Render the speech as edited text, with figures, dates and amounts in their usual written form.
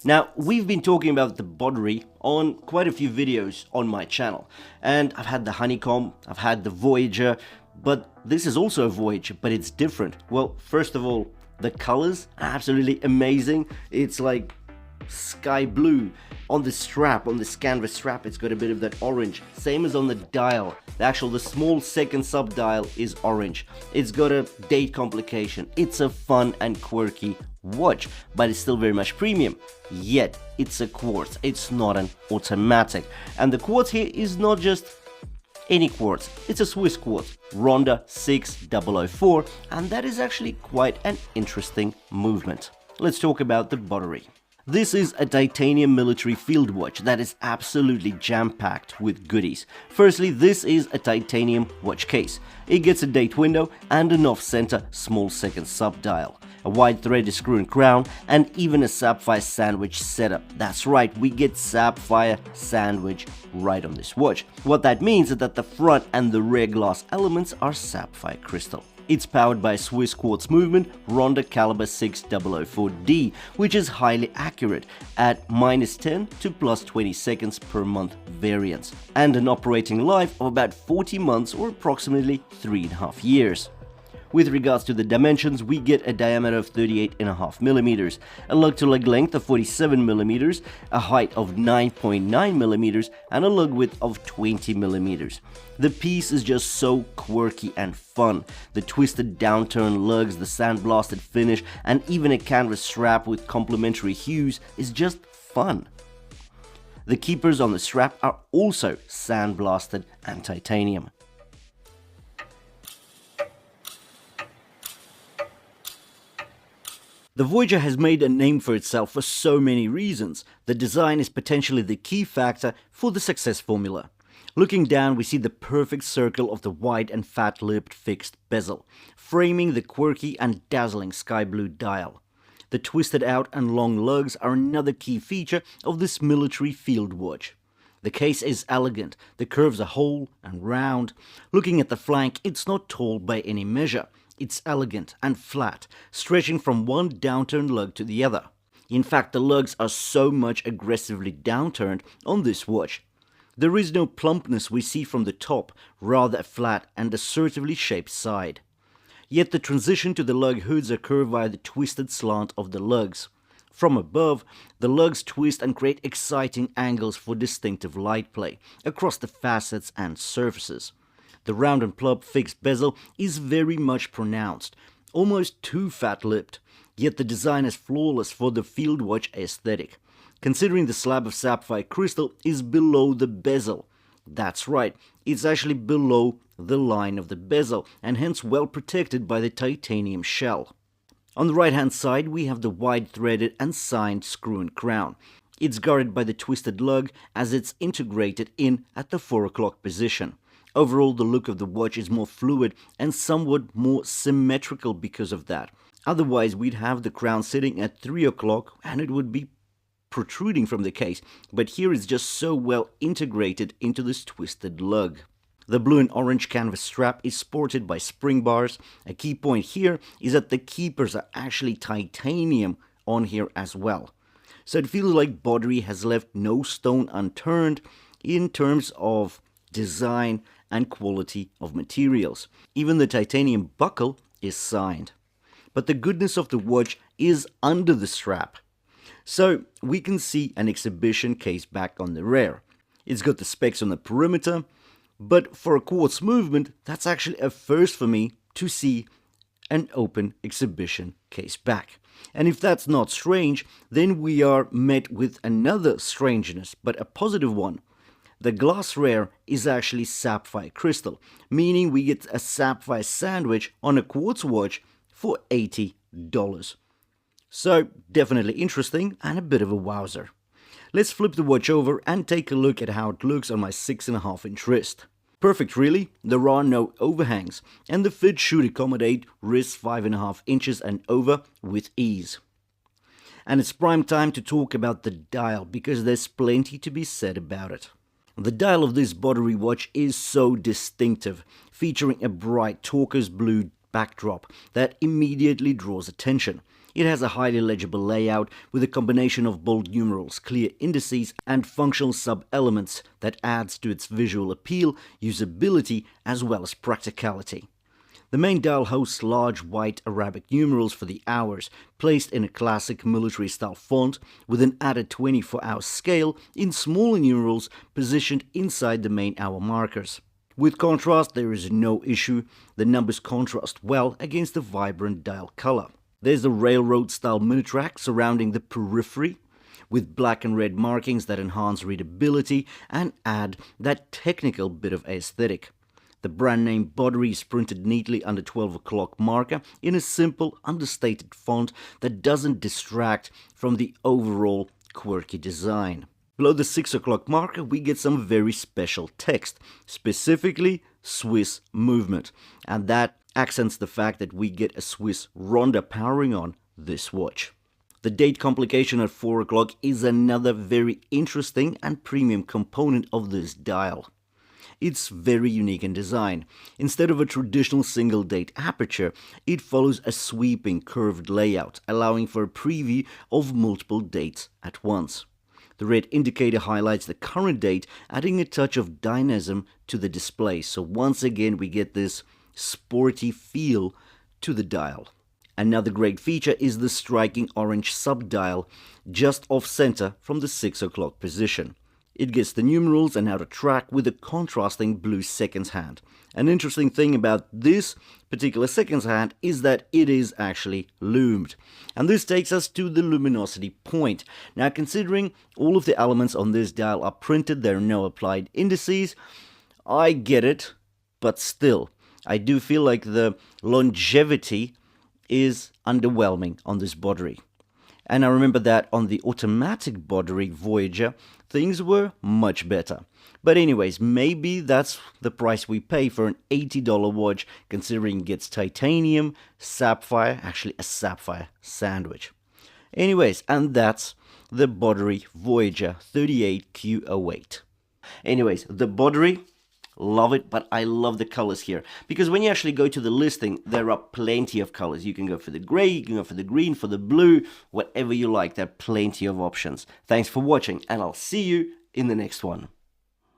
Now, we've been talking about the Boderry on quite a few videos on my channel, and I've had the Honeycomb, I've had the Voyager, but this is also a Voyager, but it's different. Well, first of all, the colors are absolutely amazing. It's like sky blue. On the strap, on this canvas strap, it's got a bit of that orange, same as on the dial. The small second sub dial is orange. It's got a date complication. It's a fun and quirky watch, but it's still very much premium. Yet it's a quartz, it's not an automatic. And the quartz here is not just any quartz, it's a Swiss quartz, Ronda 6004, and that is actually quite an interesting movement. Let's talk about the Boderry. This is a titanium military field watch that is absolutely jam-packed with goodies. Firstly, this is a titanium watch case. It gets a date window and an off-center small second sub-dial, a wide threaded screw and crown, and even a sapphire sandwich setup. That's right, we get sapphire sandwich right on this watch. What that means is that the front and the rear glass elements are sapphire crystal. It's powered by a Swiss quartz movement Ronda caliber 6004D, which is highly accurate at -10 to +20 seconds per month variance, and an operating life of about 40 months or approximately 3.5 years. With regards to the dimensions, we get a diameter of 38.5mm, a lug-to-lug length of 47mm, a height of 9.9mm, and a lug width of 20mm. The piece is just so quirky and fun. The twisted downturn lugs, the sandblasted finish, and even a canvas strap with complementary hues is just fun. The keepers on the strap are also sandblasted and titanium. The Voyager has made a name for itself for so many reasons. The design is potentially the key factor for the success formula. Looking down, we see the perfect circle of the wide and fat-lipped fixed bezel, framing the quirky and dazzling sky blue dial. The twisted out and long lugs are another key feature of this military field watch. The case is elegant, the curves are whole and round. Looking at the flank, it's not tall by any measure. It's elegant and flat, stretching from one downturned lug to the other. In fact, the lugs are so much aggressively downturned on this watch. There is no plumpness we see from the top, rather a flat and assertively shaped side. Yet the transition to the lug hoods occur via the twisted slant of the lugs. From above, the lugs twist and create exciting angles for distinctive light play across the facets and surfaces. The round and plump fixed bezel is very much pronounced, almost too fat-lipped, yet the design is flawless for the field watch aesthetic, considering the slab of sapphire crystal is below the bezel. That's right, it's actually below the line of the bezel and hence well protected by the titanium shell. On the right hand side we have the wide threaded and signed screw and crown. It's guarded by the twisted lug as it's integrated in at the 4 o'clock position. Overall, the look of the watch is more fluid and somewhat more symmetrical because of that. Otherwise, we'd have the crown sitting at 3 o'clock and it would be protruding from the case, but here it's just so well integrated into this twisted lug. The blue and orange canvas strap is sported by spring bars. A key point here is that the keepers are actually titanium on here as well. So it feels like Boderry has left no stone unturned in terms of design and quality of materials. Even the titanium buckle is signed. But the goodness of the watch is under the strap. So we can see an exhibition case back on the rear. It's got the specs on the perimeter, but for a quartz movement, that's actually a first for me to see an open exhibition case back. And if that's not strange, then we are met with another strangeness, but a positive one. The glass rear is actually sapphire crystal, meaning we get a sapphire sandwich on a quartz watch for $80. So definitely interesting and a bit of a wowzer. Let's flip the watch over and take a look at how it looks on my 6.5-inch wrist. Perfect really, there are no overhangs, and the fit should accommodate wrists 5.5 inches and over with ease. And it's prime time to talk about the dial because there's plenty to be said about it. The dial of this Boderry watch is so distinctive, featuring a bright turquoise blue backdrop that immediately draws attention. It has a highly legible layout with a combination of bold numerals, clear indices, and functional sub-elements that adds to its visual appeal, usability, as well as practicality. The main dial hosts large white Arabic numerals for the hours, placed in a classic military-style font with an added 24-hour scale in smaller numerals positioned inside the main hour markers. With contrast, there is no issue. The numbers contrast well against the vibrant dial color. There's a railroad-style mini-track surrounding the periphery, with black and red markings that enhance readability and add that technical bit of aesthetic. The brand name Boderry is printed neatly under 12 o'clock marker in a simple, understated font that doesn't distract from the overall quirky design. Below the 6 o'clock marker, we get some very special text, specifically Swiss movement, and that accents the fact that we get a Swiss ronda powering on this watch. The date complication at 4 o'clock is another very interesting and premium component of this dial. It's very unique in design. Instead of a traditional single date aperture, it follows a sweeping curved layout, allowing for a preview of multiple dates at once. The red indicator highlights the current date, adding a touch of dynamism to the display, so once again we get this sporty feel to the dial. Another great feature is the striking orange sub-dial just off-center from the 6 o'clock position. It gets the numerals and outer track with a contrasting blue seconds hand. An interesting thing about this particular seconds hand is that it is actually lumed. And this takes us to the luminosity point. Now, considering all of the elements on this dial are printed, there are no applied indices, I get it, but still, I do feel like the longevity is underwhelming on this Boderry. And I remember that on the automatic Boderry Voyager, things were much better. But anyways, maybe that's the price we pay for an $80 watch, considering it gets titanium, sapphire, actually a sapphire sandwich. Anyways, and that's the Boderry Voyager 38 Q08. Anyways, the Boderry, love it, but I love the colors here, because when you actually go to the listing, there are plenty of colors. You can go for the gray, you can go for the green, for the blue, whatever you like. There are plenty of options. Thanks for watching, and I'll see you in the next one.